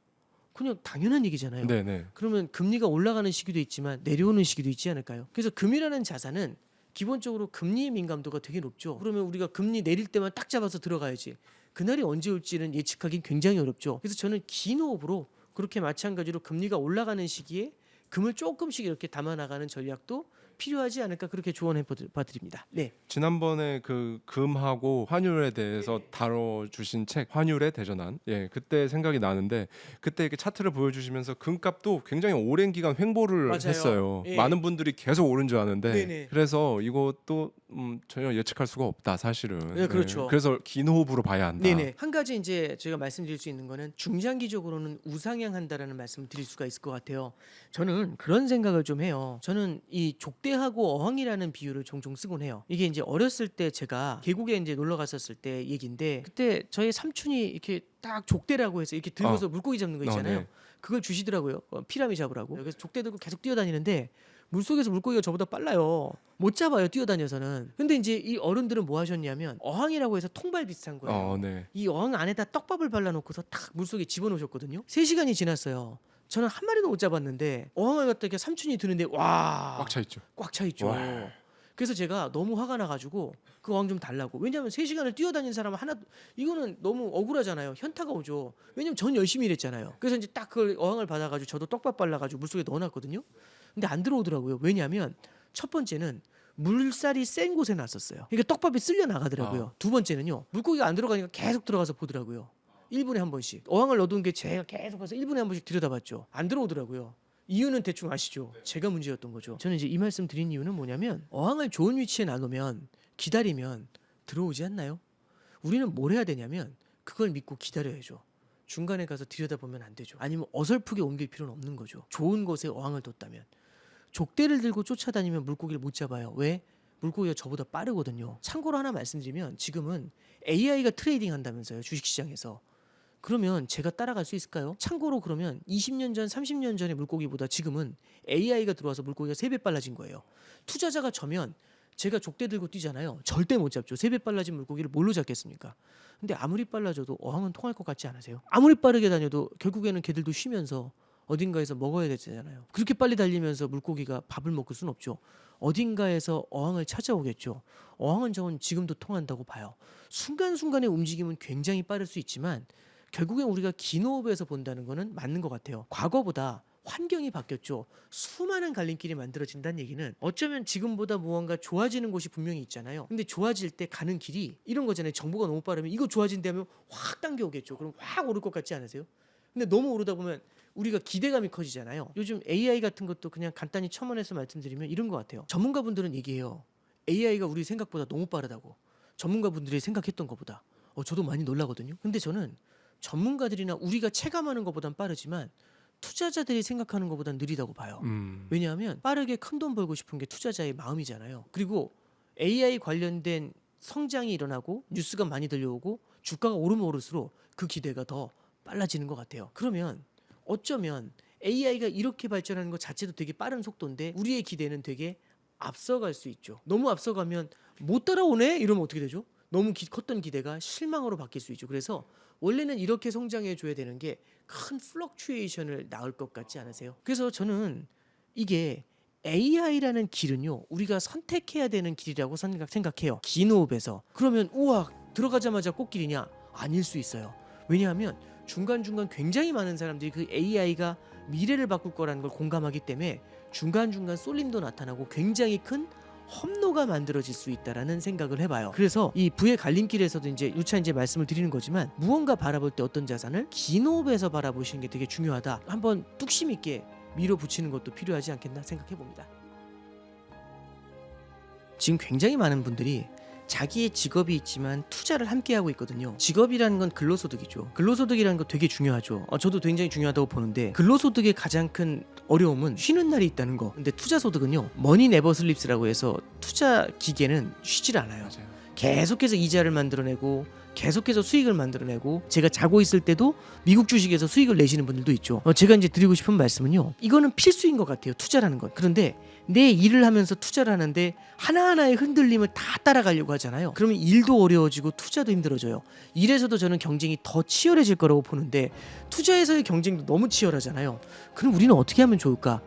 그냥 당연한 얘기잖아요. 네, 네. 그러면 금리가 올라가는 시기도 있지만 내려오는 시기도 있지 않을까요? 그래서 금이라는 자산은 기본적으로 금리의 민감도가 되게 높죠. 그러면 우리가 금리 내릴 때만 딱 잡아서 들어가야지. 그날이 언제 올지는 예측하기 굉장히 어렵죠. 그래서 저는 긴 호흡으로 그렇게 마찬가지로 금리가 올라가는 시기에 금을 조금씩 이렇게 담아 나가는 전략도 필요하지 않을까 그렇게 조언해 봐드립니다. 네. 지난번에 그 금하고 환율에 대해서 다뤄주신 책 환율의 대전환, 그때 생각이 나는데 그때 이렇게 차트를 보여주시면서 금값도 굉장히 오랜 기간 횡보를 맞아요. 했어요. 예. 많은 분들이 계속 오른 줄 아는데 네네. 그래서 이것도 전혀 예측할 수가 없다 사실은. 네, 그렇죠. 그래서 긴 호흡으로 봐야 한다. 네네. 한 가지 이제 제가 말씀드릴 수 있는 거는 중장기적으로는 우상향한다라는 말씀을 드릴 수가 있을 것 같아요. 저는 그런 생각을 좀 해요. 저는 이 족대하고 어항이라는 비유를 종종 쓰곤 해요. 이게 이제 어렸을 때 제가 계곡에 이제 놀러 갔었을 때 얘기인데 그때 저희 삼촌이 이렇게 딱 족대라고 해서 이렇게 들고서 물고기 잡는 거 있잖아요. 네. 그걸 주시더라고요. 피라미 잡으라고. 그래서 족대 들고 계속 뛰어다니는데 물속에서 물고기가 저보다 빨라요. 못 잡아요, 뛰어다녀서는. 근데 이제 이 어른들은 뭐 하셨냐면 어항이라고 해서 통발 비슷한 거예요. 네. 이 어항 안에다 떡밥을 발라놓고서 탁 물속에 집어넣으셨거든요. 3시간이 지났어요. 저는 한 마리도 못 잡았는데 어항을 갖다 이렇게 삼촌이 드는데 와, 꽉 차 있죠. 꽉 차 있죠. 와. 그래서 제가 너무 화가 나가지고 그 어항 좀 달라고. 왜냐하면 3시간을 뛰어다닌 사람 하나 이거는 너무 억울하잖아요. 현타가 오죠. 왜냐면 전 열심히 일했잖아요. 그래서 이제 딱 그 어항을 받아가지고 저도 떡밥 발라가지고 물속에 넣어놨거든요. 근데 안 들어오더라고요. 왜냐하면 첫 번째는 물살이 센 곳에 놨었어요. 그러니까 떡밥이 쓸려 나가더라고요. 두 번째는요. 물고기가 안 들어가니까 계속 들어가서 보더라고요. 1분에 한 번씩. 어항을 넣어둔 게 제가 계속 가서 1분에 한 번씩 들여다봤죠. 안 들어오더라고요. 이유는 대충 아시죠? 제가 문제였던 거죠. 저는 이제 이 말씀 드린 이유는 뭐냐면 어항을 좋은 위치에 놔놓으면 기다리면 들어오지 않나요? 우리는 뭘 해야 되냐면 그걸 믿고 기다려야죠. 중간에 가서 들여다보면 안 되죠. 아니면 어설프게 옮길 필요는 없는 거죠. 좋은 곳에 어항을 뒀다면. 족대를 들고 쫓아다니면 물고기를 못 잡아요. 왜? 물고기가 저보다 빠르거든요. 참고로 하나 말씀드리면 지금은 AI가 트레이딩 한다면서요. 주식시장에서. 그러면 제가 따라갈 수 있을까요? 참고로 그러면 20년 전, 30년 전의 물고기보다 지금은 AI가 들어와서 물고기가 3배 빨라진 거예요. 투자자가 저면 제가 족대 들고 뛰잖아요. 절대 못 잡죠. 3배 빨라진 물고기를 뭘로 잡겠습니까? 근데 아무리 빨라져도 어항은 통할 것 같지 않으세요? 아무리 빠르게 다녀도 결국에는 걔들도 쉬면서 어딘가에서 먹어야 되잖아요. 그렇게 빨리 달리면서 물고기가 밥을 먹을 수는 없죠. 어딘가에서 어항을 찾아오겠죠. 어항은 저는 지금도 통한다고 봐요. 순간순간의 움직임은 굉장히 빠를 수 있지만 결국엔 우리가 긴 호흡에서 본다는 거는 맞는 것 같아요. 과거보다 환경이 바뀌었죠. 수많은 갈림길이 만들어진다는 얘기는 어쩌면 지금보다 무언가 좋아지는 곳이 분명히 있잖아요. 근데 좋아질 때 가는 길이 이런 거잖아요. 정보가 너무 빠르면 이거 좋아진다면 확 당겨오겠죠. 그럼 확 오를 것 같지 않으세요? 근데 너무 오르다 보면 우리가 기대감이 커지잖아요. 요즘 AI 같은 것도 그냥 간단히 첨언해서 말씀드리면 이런 것 같아요. 전문가분들은 얘기해요. AI가 우리 생각보다 너무 빠르다고. 전문가분들이 생각했던 것보다. 저도 많이 놀라거든요. 근데 저는 전문가들이나 우리가 체감하는 것보단 빠르지만 투자자들이 생각하는 것보단 느리다고 봐요. 왜냐하면 빠르게 큰 돈 벌고 싶은 게 투자자의 마음이잖아요. 그리고 AI 관련된 성장이 일어나고 뉴스가 많이 들려오고 주가가 오르면 오를수록 그 기대가 더 빨라지는 것 같아요. 그러면 어쩌면 AI가 이렇게 발전하는 것 자체도 되게 빠른 속도인데 우리의 기대는 되게 앞서갈 수 있죠. 너무 앞서가면 못 따라오네? 이러면 어떻게 되죠? 너무 컸던 기대가 실망으로 바뀔 수 있죠. 그래서 원래는 이렇게 성장해 줘야 되는 게 큰 플럭추에이션을 낳을 것 같지 않으세요? 그래서 저는 이게 AI라는 길은요 우리가 선택해야 되는 길이라고 생각해요. 긴 호흡에서. 그러면 우와 들어가자마자 꽃길이냐? 아닐 수 있어요. 왜냐하면 중간중간 굉장히 많은 사람들이 그 AI가 미래를 바꿀 거라는 걸 공감하기 때문에 중간중간 쏠림도 나타나고 굉장히 큰 험로가 만들어질 수 있다라는 생각을 해봐요. 그래서 이 부의 갈림길에서도 이제 유차 이제 말씀을 드리는 거지만 무언가 바라볼 때 어떤 자산을 긴 호흡에서 바라보시는 게 되게 중요하다. 한번 뚝심 있게 밀어붙이는 것도 필요하지 않겠나 생각해 봅니다. 지금 굉장히 많은 분들이 자기의 직업이 있지만 투자를 함께 하고 있거든요. 직업이라는 건 근로소득이죠. 근로소득이라는 거 되게 중요하죠. 저도 굉장히 중요하다고 보는데 근로소득의 가장 큰 어려움은 쉬는 날이 있다는 거. 근데 투자소득은요. 머니 네버 슬립스라고 해서 투자 기계는 쉬질 않아요. 맞아요. 계속해서 이자를 만들어내고 계속해서 수익을 만들어내고 제가 자고 있을 때도 미국 주식에서 수익을 내시는 분들도 있죠. 제가 이제 드리고 싶은 말씀은요. 이거는 필수인 것 같아요. 투자라는 건. 그런데 내 일을 하면서 투자를 하는데 하나하나의 흔들림을 다 따라가려고 하잖아요. 그러면 일도 어려워지고 투자도 힘들어져요. 일에서도 저는 경쟁이 더 치열해질 거라고 보는데 투자에서의 경쟁도 너무 치열하잖아요. 그럼 우리는 어떻게 하면 좋을까?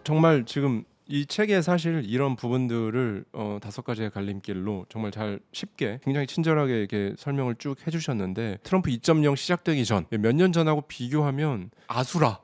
정말 지금 이 책에 사실 이런 부분들을 5가지의 갈림길로 정말 잘 쉽게 굉장히 친절하게 이렇게 설명을 쭉 해주셨는데 트럼프 2.0 시작되기 전 몇 년 전하고 비교하면 아수라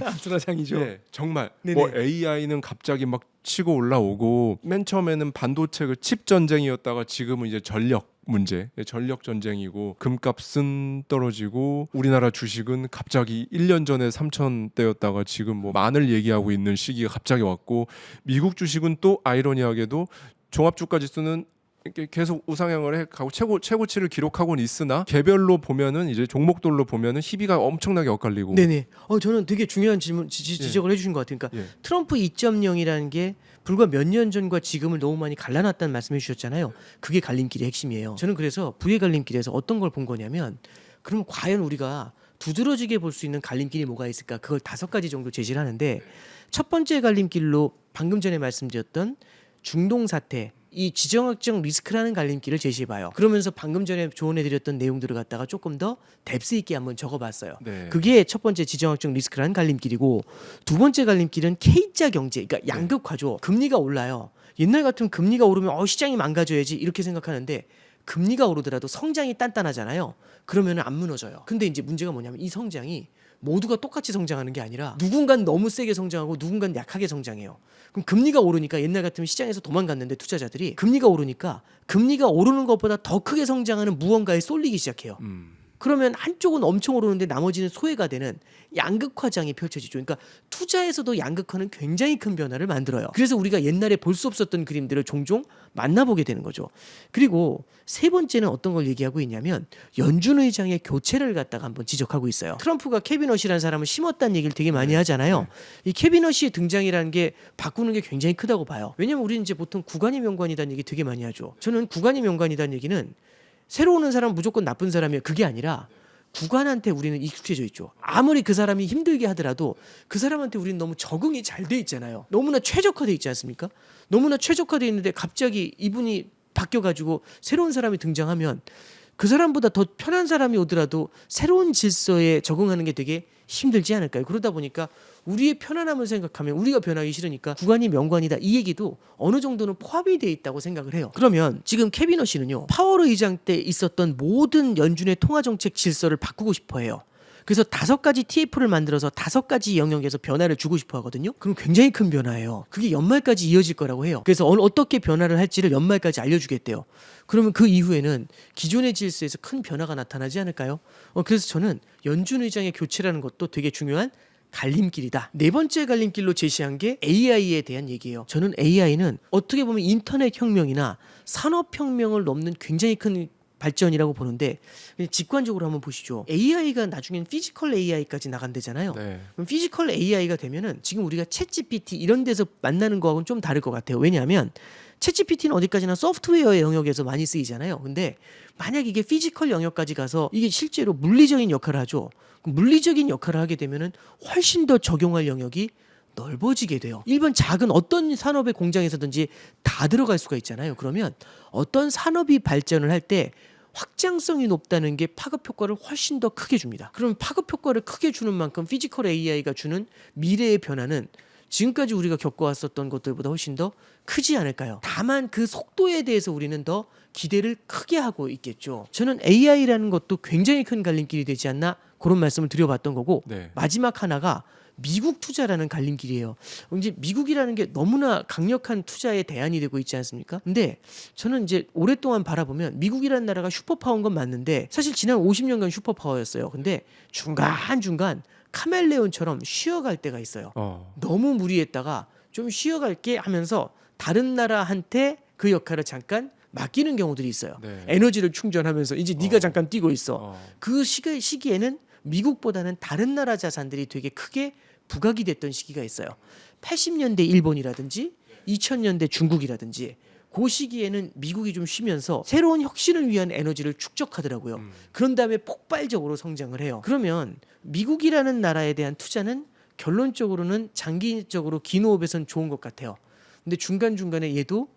아수라장이죠. 네, 정말 네네. 뭐 AI는 갑자기 막 치고 올라오고 맨 처음에는 반도체 그 칩 전쟁이었다가 지금은 이제 전력 문제, 전력 전쟁이고 금값은 떨어지고 우리나라 주식은 갑자기 1년 전에 3,000대였다가 지금 뭐 만을 얘기하고 있는 시기가 갑자기 왔고 미국 주식은 또 아이러니하게도 종합주가지수는 이렇게 계속 우상향을 해 가고 최고치를 기록하고는 있으나 개별로 보면은 이제 종목들로 보면은 희비가 엄청나게 엇갈리고. 네네. 저는 되게 중요한 지적을 해주신 것 같아요. 그러니까 트럼프 2.0이라는 게 불과 몇 년 전과 지금을 너무 많이 갈라놨다는 말씀해 주셨잖아요. 그게 갈림길의 핵심이에요. 저는 그래서 부의 갈림길에서 어떤 걸 본 거냐면 그럼 과연 우리가 두드러지게 볼 수 있는 갈림길이 뭐가 있을까? 그걸 5가지 정도 제시를 하는데 첫 번째 갈림길로 방금 전에 말씀드렸던 중동 사태 이 지정학적 리스크라는 갈림길을 제시해봐요. 그러면서 방금 전에 조언해드렸던 내용들을 갖다가 조금 더 뎁스 있게 한번 적어봤어요. 네. 그게 첫 번째 지정학적 리스크라는 갈림길이고 두 번째 갈림길은 K자 경제, 그러니까 양극화죠. 금리가 올라요. 옛날 같으면 금리가 오르면 시장이 망가져야지 이렇게 생각하는데 금리가 오르더라도 성장이 단단하잖아요. 그러면 안 무너져요. 근데 이제 문제가 뭐냐면 이 성장이 모두가 똑같이 성장하는 게 아니라 누군가는 너무 세게 성장하고 누군가는 약하게 성장해요. 그럼 금리가 오르니까 옛날 같으면 시장에서 도망갔는데 투자자들이 금리가 오르니까 금리가 오르는 것보다 더 크게 성장하는 무언가에 쏠리기 시작해요. 그러면 한쪽은 엄청 오르는데 나머지는 소외가 되는 양극화장이 펼쳐지죠. 그러니까 투자에서도 양극화는 굉장히 큰 변화를 만들어요. 그래서 우리가 옛날에 볼 수 없었던 그림들을 종종 만나보게 되는 거죠. 그리고 세 번째는 어떤 걸 얘기하고 있냐면 연준 의장의 교체를 갖다가 한번 지적하고 있어요. 트럼프가 케빈 허시라는 사람을 심었다는 얘기를 되게 많이 하잖아요. 이 케빈 허시의 등장이라는 게 바꾸는 게 굉장히 크다고 봐요. 왜냐면 우리는 이제 보통 구간이 명관이라는 얘기 되게 많이 하죠. 저는 구간이 명관이라는 얘기는 새로 오는 사람은 무조건 나쁜 사람이에요. 그게 아니라 구간한테 우리는 익숙해져 있죠. 아무리 그 사람이 힘들게 하더라도 그 사람한테 우리는 너무 적응이 잘 돼 있잖아요. 너무나 최적화돼 있지 않습니까? 너무나 최적화돼 있는데 갑자기 이분이 바뀌어가지고 새로운 사람이 등장하면 그 사람보다 더 편한 사람이 오더라도 새로운 질서에 적응하는 게 되게 힘들지 않을까요? 그러다 보니까 우리의 편안함을 생각하면 우리가 변하기 싫으니까 구간이 명관이다 이 얘기도 어느 정도는 포함이 돼 있다고 생각을 해요. 그러면 지금 케빈 허시는요 파월 의장 때 있었던 모든 연준의 통화정책 질서를 바꾸고 싶어 해요. 그래서 5가지 TF를 만들어서 5가지 영역에서 변화를 주고 싶어 하거든요. 그럼 굉장히 큰 변화예요. 그게 연말까지 이어질 거라고 해요. 그래서 어떻게 변화를 할지를 연말까지 알려주겠대요. 그러면 그 이후에는 기존의 질서에서 큰 변화가 나타나지 않을까요? 그래서 저는 연준 의장의 교체라는 것도 되게 중요한 갈림길이다. 네 번째 갈림길로 제시한 게 AI에 대한 얘기예요. 저는 AI는 어떻게 보면 인터넷 혁명이나 산업 혁명을 넘는 굉장히 큰 발전이라고 보는데 직관적으로 한번 보시죠. AI가 나중엔 피지컬 AI까지 나간대잖아요. 네. 그럼 피지컬 AI가 되면은 지금 우리가 챗GPT 이런 데서 만나는 거하고는 좀 다를 것 같아요. 왜냐하면 챗GPT는 어디까지나 소프트웨어의 영역에서 많이 쓰이잖아요. 근데 만약 이게 피지컬 영역까지 가서 이게 실제로 물리적인 역할을 하죠. 물리적인 역할을 하게 되면은 훨씬 더 적용할 영역이 넓어지게 돼요. 일반 작은 어떤 산업의 공장에서든지 다 들어갈 수가 있잖아요. 그러면 어떤 산업이 발전을 할 때 확장성이 높다는 게 파급 효과를 훨씬 더 크게 줍니다. 그럼 파급 효과를 크게 주는 만큼 피지컬 AI가 주는 미래의 변화는 지금까지 우리가 겪어왔었던 것들보다 훨씬 더 크지 않을까요? 다만 그 속도에 대해서 우리는 더 기대를 크게 하고 있겠죠. 저는 AI라는 것도 굉장히 큰 갈림길이 되지 않나 그런 말씀을 드려봤던 거고 네. 마지막 하나가 미국 투자라는 갈림길이에요. 이제 미국이라는 게 너무나 강력한 투자의 대안이 되고 있지 않습니까? 근데 저는 이제 오랫동안 바라보면 미국이라는 나라가 슈퍼파워인 건 맞는데 사실 지난 50년간 슈퍼파워였어요. 근데 중간중간 카멜레온처럼 쉬어갈 때가 있어요. 너무 무리했다가 좀 쉬어갈게 하면서 다른 나라한테 그 역할을 잠깐 맡기는 경우들이 있어요. 네. 에너지를 충전하면서 이제 네가 잠깐 뛰고 있어. 그 시기에는 미국보다는 다른 나라 자산들이 되게 크게 부각이 됐던 시기가 있어요. 80년대 일본이라든지 2000년대 중국이라든지 그 시기에는 미국이 좀 쉬면서 새로운 혁신을 위한 에너지를 축적하더라고요. 그런 다음에 폭발적으로 성장을 해요. 그러면 미국이라는 나라에 대한 투자는 결론적으로는 장기적으로 긴 호흡에선 좋은 것 같아요. 근데 중간중간에 얘도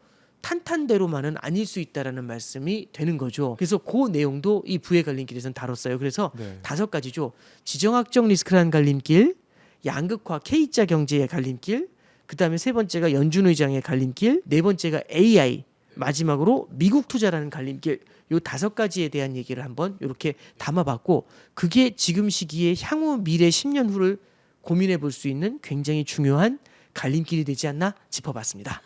탄탄대로만은 아닐 수 있다라는 말씀이 되는 거죠. 그래서 그 내용도 이 부의 갈림길에서는 다뤘어요. 그래서 네. 5가지죠. 지정학적 리스크라는 갈림길, 양극화 K자 경제의 갈림길, 그다음에 세 번째가 연준 의장의 갈림길, 네 번째가 AI, 마지막으로 미국 투자라는 갈림길. 요 5가지에 대한 얘기를 한번 이렇게 담아봤고 그게 지금 시기에 향후 미래 10년 후를 고민해 볼 수 있는 굉장히 중요한 갈림길이 되지 않나 짚어봤습니다.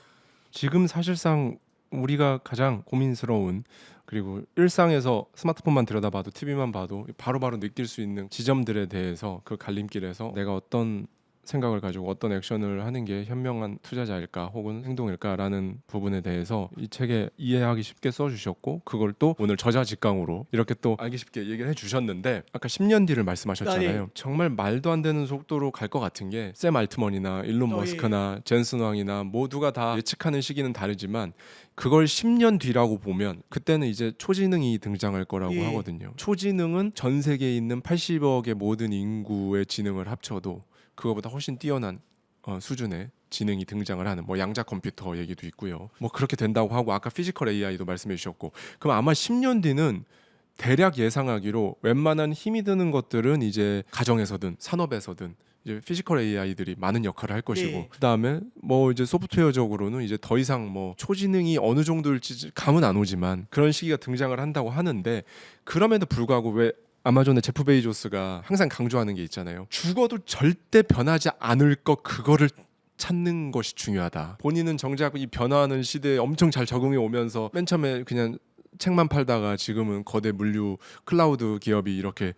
지금 사실상 우리가 가장 고민스러운 그리고 일상에서 스마트폰만 들여다봐도 TV만 봐도 바로바로 느낄 수 있는 지점들에 대해서 그 갈림길에서 내가 어떤 생각을 가지고 어떤 액션을 하는 게 현명한 투자자일까 혹은 행동일까라는 부분에 대해서 이 책에 이해하기 쉽게 써주셨고 그걸 또 오늘 저자직강으로 이렇게 또 알기 쉽게 얘기를 해주셨는데 아까 10년 뒤를 말씀하셨잖아요. 아, 네. 정말 말도 안 되는 속도로 갈 것 같은 게 샘 알트먼이나 일론 머스크나 젠슨 왕이나 모두가 다 예측하는 시기는 다르지만 그걸 10년 뒤라고 보면 그때는 이제 초지능이 등장할 거라고 하거든요. 초지능은 전 세계에 있는 80억의 모든 인구의 지능을 합쳐도 그거보다 훨씬 뛰어난 수준의 지능이 등장을 하는 뭐 양자 컴퓨터 얘기도 있고요. 뭐 그렇게 된다고 하고 아까 피지컬 AI도 말씀해 주셨고 그럼 아마 10년 뒤는 대략 예상하기로 웬만한 힘이 드는 것들은 이제 가정에서든 산업에서든 이제 피지컬 AI들이 많은 역할을 할 것이고 네. 그다음에 뭐 이제 소프트웨어적으로는 이제 더 이상 뭐 초지능이 어느 정도일지 감은 안 오지만 그런 시기가 등장을 한다고 하는데 그럼에도 불구하고 왜 아마존의 제프 베이조스가 항상 강조하는 게 있잖아요. 죽어도 절대 변하지 않을 것, 그거를 찾는 것이 중요하다. 본인은 정작 이 변화하는 시대에 엄청 잘 적응해 오면서 맨 처음에 그냥 책만 팔다가 지금은 거대 물류 클라우드 기업이 이렇게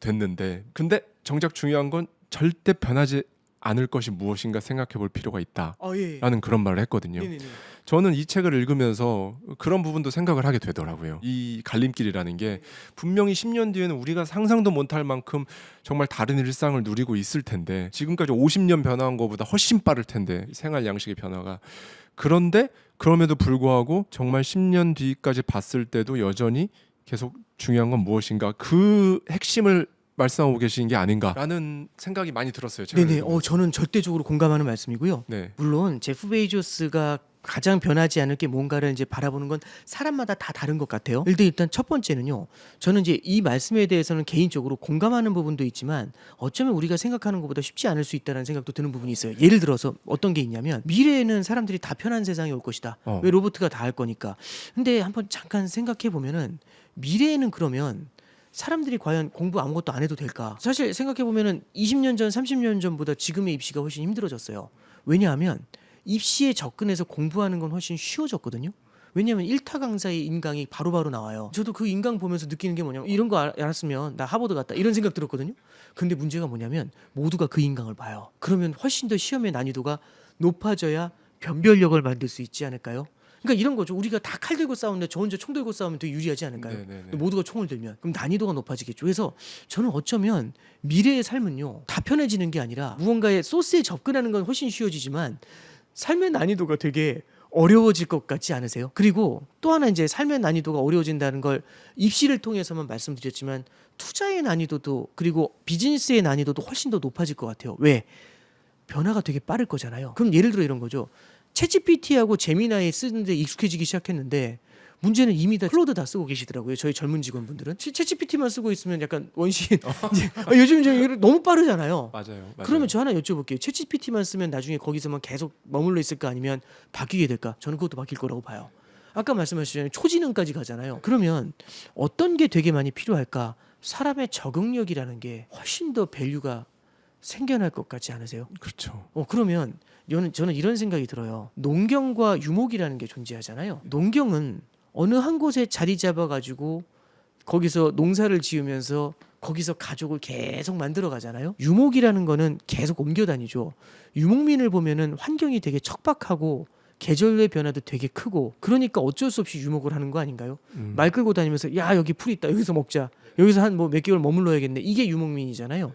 됐는데, 근데 정작 중요한 건 절대 변하지 않을 것이 무엇인가 생각해 볼 필요가 있다라는 예. 그런 말을 했거든요. 네네네. 저는 이 책을 읽으면서 그런 부분도 생각을 하게 되더라고요. 이 갈림길이라는 게 분명히 10년 뒤에는 우리가 상상도 못할 만큼 정말 다른 일상을 누리고 있을 텐데, 지금까지 50년 변화한 것보다 훨씬 빠를 텐데, 생활 양식의 변화가. 그런데 그럼에도 불구하고 정말 10년 뒤까지 봤을 때도 여전히 계속 중요한 건 무엇인가, 그 핵심을 말씀하고 계신 게 아닌가라는 생각이 많이 들었어요. 책을 네네. 읽으면서. 저는 절대적으로 공감하는 말씀이고요. 네. 물론 제프 베이조스가 가장 변하지 않을 게 뭔가를 이제 바라보는 건 사람마다 다 다른 것 같아요. 일단 첫 번째는요. 저는 이제 이 말씀에 대해서는 개인적으로 공감하는 부분도 있지만 어쩌면 우리가 생각하는 것보다 쉽지 않을 수 있다는 생각도 드는 부분이 있어요. 예를 들어서 어떤 게 있냐면 미래에는 사람들이 다 편한 세상이 올 것이다. 왜 로봇가 다 할 거니까. 근데 한번 잠깐 생각해 보면은 미래에는 그러면 사람들이 과연 공부 아무것도 안 해도 될까? 사실 생각해 보면은 20년 전, 30년 전보다 지금의 입시가 훨씬 힘들어졌어요. 왜냐하면 입시에 접근해서 공부하는 건 훨씬 쉬워졌거든요. 왜냐하면 1타 강사의 인강이 바로바로 나와요. 저도 그 인강 보면서 느끼는 게 뭐냐면 이런 거 알았으면 나 하버드 갔다 이런 생각 들었거든요. 근데 문제가 뭐냐면 모두가 그 인강을 봐요. 그러면 훨씬 더 시험의 난이도가 높아져야 변별력을 만들 수 있지 않을까요? 그러니까 이런 거죠. 우리가 다 칼 들고 싸우는데 저 혼자 총 들고 싸우면 더 유리하지 않을까요? 네네네. 모두가 총을 들면 그럼 난이도가 높아지겠죠. 그래서 저는 어쩌면 미래의 삶은요 다 편해지는 게 아니라 무언가의 소스에 접근하는 건 훨씬 쉬워지지만 삶의 난이도가 되게 어려워질 것 같지 않으세요? 그리고 또 하나 이제 삶의 난이도가 어려워진다는 걸 입시를 통해서만 말씀드렸지만 투자의 난이도도 그리고 비즈니스의 난이도도 훨씬 더 높아질 것 같아요. 왜? 변화가 되게 빠를 거잖아요. 그럼 예를 들어 이런 거죠. 챗GPT하고 제미나이 쓰는데 익숙해지기 시작했는데 문제는 이미 다 클로드 다 쓰고 계시더라고요. 저희 젊은 직원분들은 챗GPT만 쓰고 있으면 약간 원신 이제 요즘 이제 너무 빠르잖아요. 맞아요. 그러면 저 하나 여쭤볼게요. 챗GPT만 쓰면 나중에 거기서만 계속 머물러 있을까 아니면 바뀌게 될까? 저는 그것도 바뀔 거라고 봐요. 아까 말씀하셨잖아요. 초지능까지 가잖아요. 그러면 어떤 게 되게 많이 필요할까? 사람의 적응력이라는 게 훨씬 더 밸류가 생겨날 것 같지 않으세요? 그렇죠. 그러면 저는 이런 생각이 들어요. 농경과 유목이라는 게 존재하잖아요. 농경은 어느 한 곳에 자리 잡아가지고 거기서 농사를 지으면서 거기서 가족을 계속 만들어 가잖아요. 유목이라는 거는 계속 옮겨 다니죠. 유목민을 보면은 환경이 되게 척박하고 계절의 변화도 되게 크고 그러니까 어쩔 수 없이 유목을 하는 거 아닌가요? 말 끌고 다니면서 야 여기 풀 있다 여기서 먹자 여기서 한 뭐 몇 개월 머물러야겠네 이게 유목민이잖아요.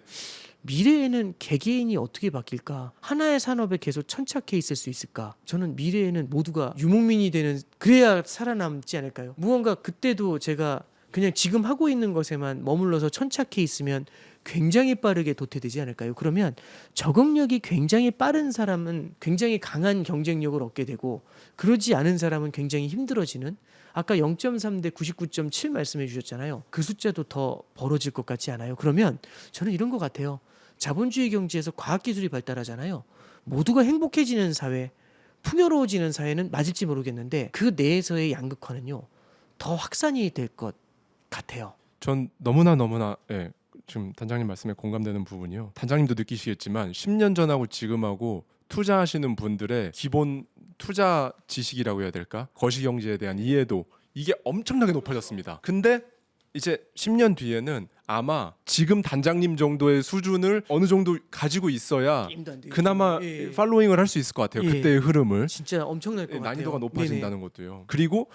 미래에는 개개인이 어떻게 바뀔까? 하나의 산업에 계속 천착해 있을 수 있을까? 저는 미래에는 모두가 유목민이 되는 그래야 살아남지 않을까요? 무언가 그때도 제가 그냥 지금 하고 있는 것에만 머물러서 천착해 있으면 굉장히 빠르게 도태되지 않을까요? 그러면 적응력이 굉장히 빠른 사람은 굉장히 강한 경쟁력을 얻게 되고 그러지 않은 사람은 굉장히 힘들어지는 아까 0.3 대 99.7 말씀해 주셨잖아요. 그 숫자도 더 벌어질 것 같지 않아요? 그러면 저는 이런 것 같아요. 자본주의 경제에서 과학기술이 발달하잖아요. 모두가 행복해지는 사회, 풍요로워지는 사회는 맞을지 모르겠는데 그 내에서의 양극화는요. 더 확산이 될 것 같아요. 전 너무나 예, 지금 단장님 말씀에 공감되는 부분이요. 단장님도 느끼시겠지만 10년 전하고 지금하고 투자하시는 분들의 기본 투자 지식이라고 해야 될까? 거시경제에 대한 이해도 이게 엄청나게 높아졌습니다. 근데 이제 10년 뒤에는 아마 지금 단장님 정도의 수준을 어느 정도 가지고 있어야 게임도 안 되겠죠. 그나마 예. 팔로잉을 할 수 있을 것 같아요. 예. 그때의 흐름을. 진짜 엄청날 것 같아요. 난이도가 높아진다는 네네. 것도요. 그리고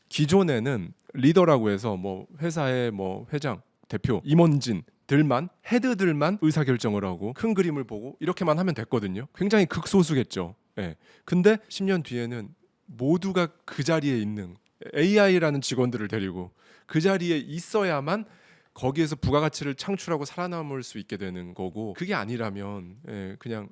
기존에는 리더라고 해서 뭐 회사의 뭐 회장, 대표, 임원진들만 헤드들만 의사결정을 하고 큰 그림을 보고 이렇게만 하면 됐거든요. 굉장히 극소수겠죠. 예. 근데 10년 뒤에는 모두가 그 자리에 있는 AI라는 직원들을 데리고 그 자리에 있어야만 거기에서 부가가치를 창출하고 살아남을 수 있게 되는 거고 그게 아니라면 그냥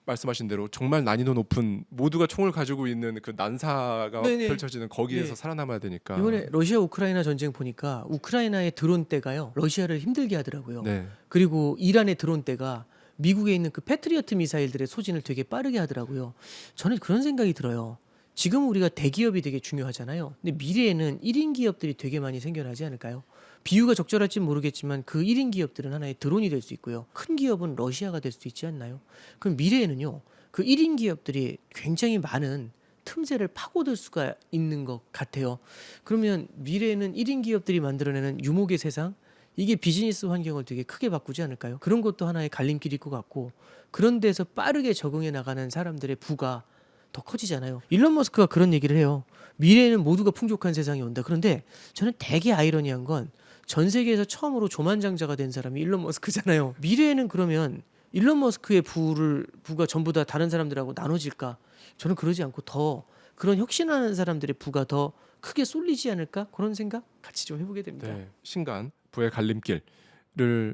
말씀하신 대로 정말 난이도 높은 모두가 총을 가지고 있는 그 난사가 네네. 펼쳐지는 거기에서 네. 살아남아야 되니까. 이번에 러시아 우크라이나 전쟁 보니까 우크라이나의 드론 떼가요 러시아를 힘들게 하더라고요. 네. 그리고 이란의 드론 떼가 미국에 있는 그 패트리어트 미사일들의 소진을 되게 빠르게 하더라고요. 저는 그런 생각이 들어요. 지금 우리가 대기업이 되게 중요하잖아요. 근데 미래에는 1인 기업들이 되게 많이 생겨나지 않을까요? 비유가 적절할지 모르겠지만 그 1인 기업들은 하나의 드론이 될 수 있고요. 큰 기업은 러시아가 될 수도 있지 않나요? 그럼 미래에는요. 그 1인 기업들이 굉장히 많은 틈새를 파고들 수가 있는 것 같아요. 그러면 미래에는 1인 기업들이 만들어내는 유목의 세상, 이게 비즈니스 환경을 되게 크게 바꾸지 않을까요? 그런 것도 하나의 갈림길일 것 같고, 그런 데서 빠르게 적응해 나가는 사람들의 부가 더 커지잖아요. 일론 머스크가 그런 얘기를 해요. 미래에는 모두가 풍족한 세상이 온다. 그런데 저는 되게 아이러니한 건 전 세계에서 처음으로 조만장자가 된 사람이 일론 머스크잖아요. 미래에는 그러면 일론 머스크의 부가 전부 다 다른 사람들하고 나눠질까? 저는 그러지 않고 더 그런 혁신하는 사람들의 부가 더 크게 쏠리지 않을까? 그런 생각 같이 좀 해보게 됩니다. 네, 신간 부의 갈림길을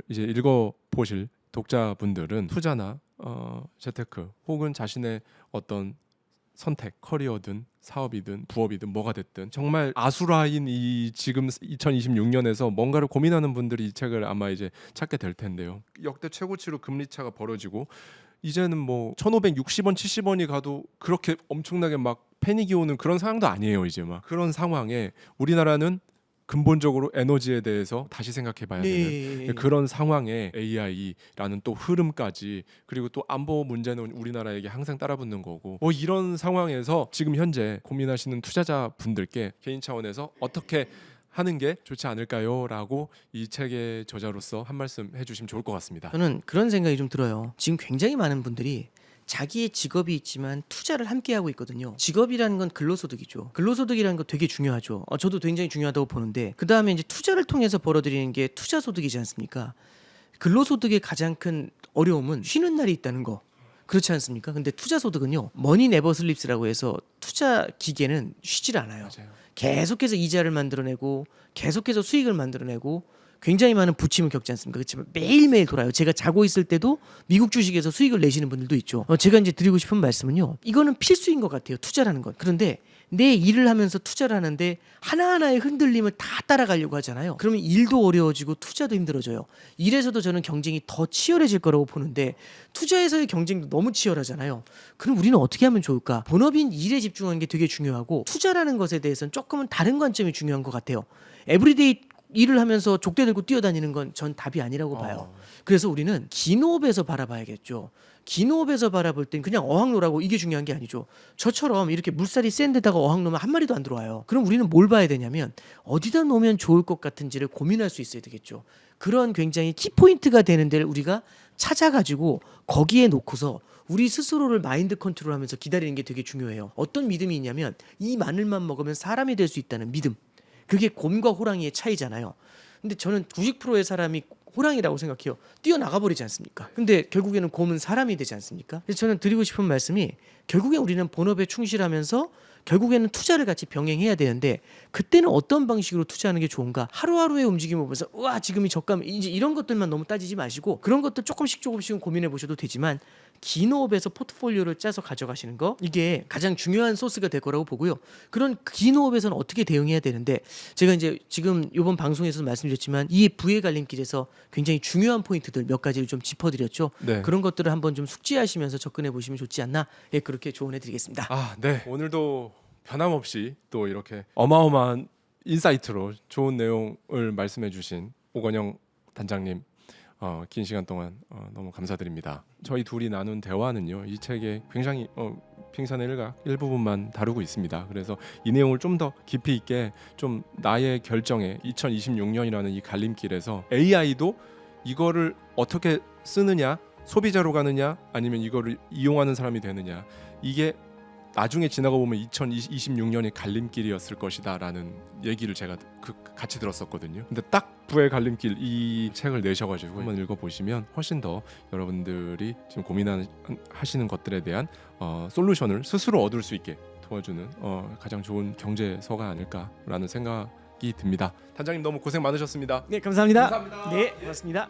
이제 읽어 보실 독자분들은 투자나 재테크 혹은 자신의 어떤 선택, 커리어든 사업이든 부업이든 뭐가 됐든 정말 아수라인 이 지금 2026년에서 뭔가를 고민하는 분들이 이 책을 아마 이제 찾게 될 텐데요. 역대 최고치로 금리 차가 벌어지고 이제는 뭐 1,560원, 70원이 가도 그렇게 엄청나게 막 패닉이 오는 그런 상황도 아니에요. 이제 막 그런 상황에 우리나라는 근본적으로 에너지에 대해서 다시 생각해봐야 되는 그런 상황에 AI라는 또 흐름까지, 그리고 또 안보 문제는 우리나라에게 항상 따라붙는 거고, 뭐 이런 상황에서 지금 현재 고민하시는 투자자분들께 개인 차원에서 어떻게 하는 게 좋지 않을까요? 라고 이 책의 저자로서 한 말씀 해주시면 좋을 것 같습니다. 저는 그런 생각이 좀 들어요. 지금 굉장히 많은 분들이 자기의 직업이 있지만 투자를 함께 하고 있거든요. 직업이라는 건 근로소득이죠. 근로소득이라는 거 되게 중요하죠. 저도 굉장히 중요하다고 보는데, 그 다음에 이제 투자를 통해서 벌어들이는 게 투자소득이지 않습니까? 근로소득의 가장 큰 어려움은 쉬는 날이 있다는 거. 그렇지 않습니까? 근데 투자소득은요, 머니 네버 슬립스라고 해서 투자 기계는 쉬질 않아요. 맞아요. 계속해서 이자를 만들어내고 계속해서 수익을 만들어내고 굉장히 많은 부침을 겪지 않습니까? 그렇지만 매일매일 돌아요. 제가 자고 있을 때도 미국 주식에서 수익을 내시는 분들도 있죠. 제가 이제 드리고 싶은 말씀은요, 이거는 필수인 것 같아요. 투자라는 건. 그런데 내 일을 하면서 투자를 하는데 하나하나의 흔들림을 다 따라가려고 하잖아요. 그러면 일도 어려워지고 투자도 힘들어져요. 일에서도 저는 경쟁이 더 치열해질 거라고 보는데, 투자에서의 경쟁도 너무 치열하잖아요. 그럼 우리는 어떻게 하면 좋을까? 본업인 일에 집중하는 게 되게 중요하고, 투자라는 것에 대해서는 조금은 다른 관점이 중요한 것 같아요. 에브리데이 일을 하면서 족대 들고 뛰어다니는 건 전 답이 아니라고 봐요. 그래서 우리는 긴 호흡에서 바라봐야겠죠. 긴 호흡에서 바라볼 땐 그냥 어학노라고 이게 중요한 게 아니죠. 저처럼 이렇게 물살이 센 데다가 어학 놓으면 한 마리도 안 들어와요. 그럼 우리는 뭘 봐야 되냐면 어디다 놓으면 좋을 것 같은지를 고민할 수 있어야 되겠죠. 그런 굉장히 키포인트가 되는 데를 우리가 찾아가지고 거기에 놓고서 우리 스스로를 마인드 컨트롤하면서 기다리는 게 되게 중요해요. 어떤 믿음이 있냐면 이 마늘만 먹으면 사람이 될 수 있다는 믿음. 그게 곰과 호랑이의 차이잖아요. 근데 저는 90%의 사람이 호랑이라고 생각해요. 뛰어나가 버리지 않습니까? 근데 결국에는 곰은 사람이 되지 않습니까? 그래서 저는 드리고 싶은 말씀이, 결국에 우리는 본업에 충실하면서 결국에는 투자를 같이 병행해야 되는데, 그때는 어떤 방식으로 투자하는 게 좋은가? 하루하루의 움직임을 보면서 우와 지금이 저가, 이제 이런 것들만 너무 따지지 마시고 그런 것들 조금씩은 고민해 보셔도 되지만, 긴 호흡에서 포트폴리오를 짜서 가져가시는 거, 이게 가장 중요한 소스가 될 거라고 보고요. 그런 긴 호흡에서는 어떻게 대응해야 되는데, 제가 이제 지금 이번 방송에서도 말씀드렸지만 이 부의 갈림길에서 굉장히 중요한 포인트들 몇 가지를 좀 짚어드렸죠. 네. 그런 것들을 한번 좀 숙지하시면서 접근해 보시면 좋지 않나, 그렇게 조언해드리겠습니다. 네. 오늘도 변함없이 또 이렇게 어마어마한 인사이트로 좋은 내용을 말씀해주신 오건영 단장님, 긴 시간 동안 너무 감사드립니다. 저희 둘이 나눈 대화는요, 이 책에 굉장히 핑산의 일각 일부분만 다루고 있습니다. 그래서 이 내용을 좀 더 깊이 있게, 좀 나의 결정에 2026년이라는 이 갈림길에서 AI도 이거를 어떻게 쓰느냐, 소비자로 가느냐 아니면 이거를 이용하는 사람이 되느냐, 이게 나중에 지나가 보면 2026년이 갈림길이었을 것이다라는 얘기를 제가 같이 들었었거든요. 근데 딱 부의 갈림길 이 책을 내셔가지고 한번 읽어보시면 훨씬 더 여러분들이 지금 고민하시는 것들에 대한 솔루션을 스스로 얻을 수 있게 도와주는 가장 좋은 경제서가 아닐까라는 생각이 듭니다. 단장님 너무 고생 많으셨습니다. 네, 감사합니다. 감사합니다. 네, 고맙습니다.